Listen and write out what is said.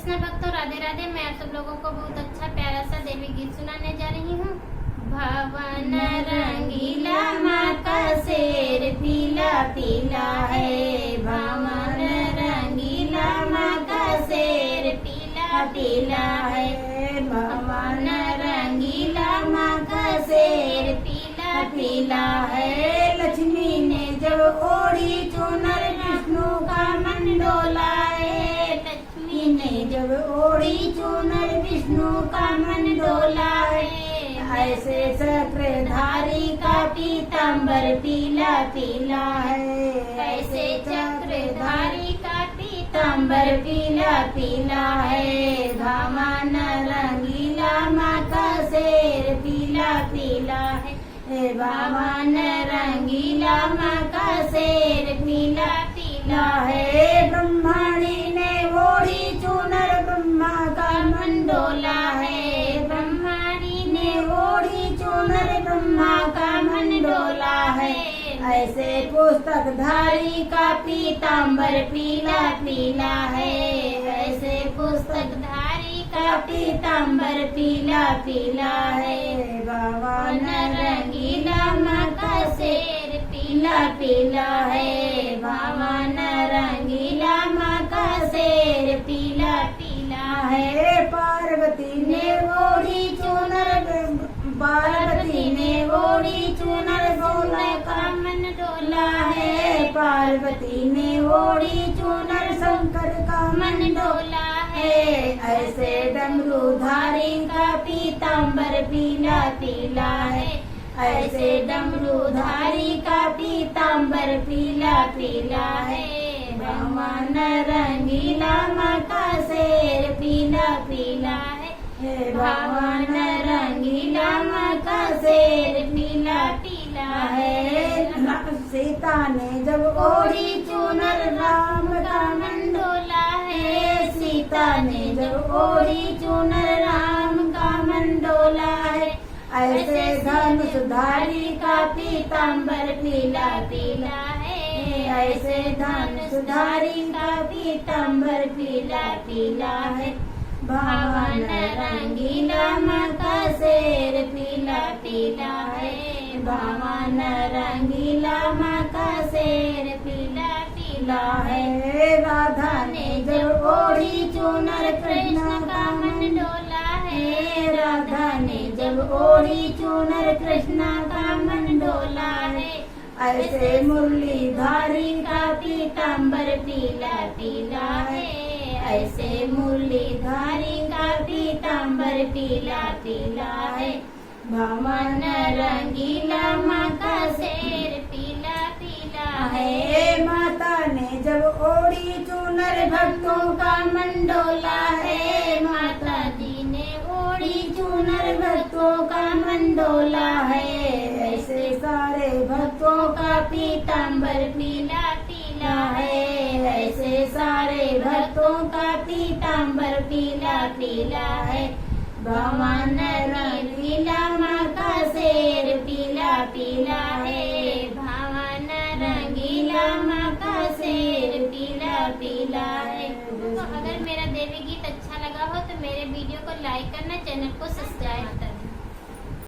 कृष्ण भक्तों, राधे राधे। मैं आप सब लोगों को बहुत अच्छा प्यारा सा देवी गीत सुनाने जा रही हूँ। भवन रंगीला माँ का शेर पीला पीला है। भवन रंगीला माँ का शेर पीला पीला है। भवन रंगीला माँ का शेर पीला पीला है। लक्ष्मी ने जब ओढ़ी चुनर विष्णु का मन डोला है। लक्ष्मी ने जब ओढ़ी चुनर विष्णु का मन डोला है। ऐसे चक्रधारी का पीताम्बर पीला पीला है। ऐसे चक्रधारी का पीताम्बर पीला पीला है। भवन रंगीला माँ का शेर पीला पीला है। भवन रंगीला माँ का शेर पीला पीला है। ब्रह्मणी ने ओढ़ी चुनर ब्रह्मा का मन डोला है। ब्रह्मणी ने ओढ़ी चुनर ब्रह्मा का मन डोला है। ऐसे पुस्तक धारी का पीताम्बर पीला पीला है। ऐसे पुस्तक धारी का पीताम्बर पीला पीला है। भवन रंगीला माँ का शेर पीला पीला है। भवन रंगीला माँ का शेर पीला पीला है। पार्वती ने ओढ़ी चुनर पार्वती ने ओढ़ी चुनर बोला का मन डोला है। पार्वती ने ओढ़ी चुनर शंकर का मन डोला है। ऐसे डमरूधारी का पीताम्बर पीला पीला है। ऐसे डमरूधारी का पीताम्बर पीला पीला है। भवन रंगीला माँ का शेर पीला पीला है। भवन रंगीला माँ का शेर पीला पीला है। सीता ने जब ओढ़ी चुनर राम का मन डोला है। सीता ने जब ओढ़ी चुनर राम का मन डोला है। ऐसे धनुषधारी का पीताम्बर पीला पीला है। ऐसे धनुषधारी का पीताम्बर पीला पीला है। भवन रंगीला माँ का शेर पीला पीला है। भवन रंगीला माँ का शेर पीला पीला है। राधा ने जब ओढ़ी चुनर कृष्ण का मन डोला है। राधा ने जब ओढ़ी चुनर कृष्ण का मन डोला है। ऐसे मुरलीधारी का पीताम्बर पीला पीला है। ऐसे मुरलीधारी का पीताम्बर पीला पीला है। भवन रंगीला माँ का शेर पीला पीला है। माता ने जब ओढ़ी चुनर भक्तों का मन डोला है। माता जी ने ओढ़ी चुनर भक्तों का मन डोला है। ऐसे सारे भक्तों का पीताम्बर पीला पीला है। ऐसे सारे भक्तों का पीताम्बर पीला पीला है। भवन रंगीला माँ का शेर पीला पीला है। भवन रंगीला माँ का शेर पीला पीला है। तो अगर मेरा देवी गीत अच्छा लगा हो तो मेरे वीडियो को लाइक करना, चैनल को सब्सक्राइब करना।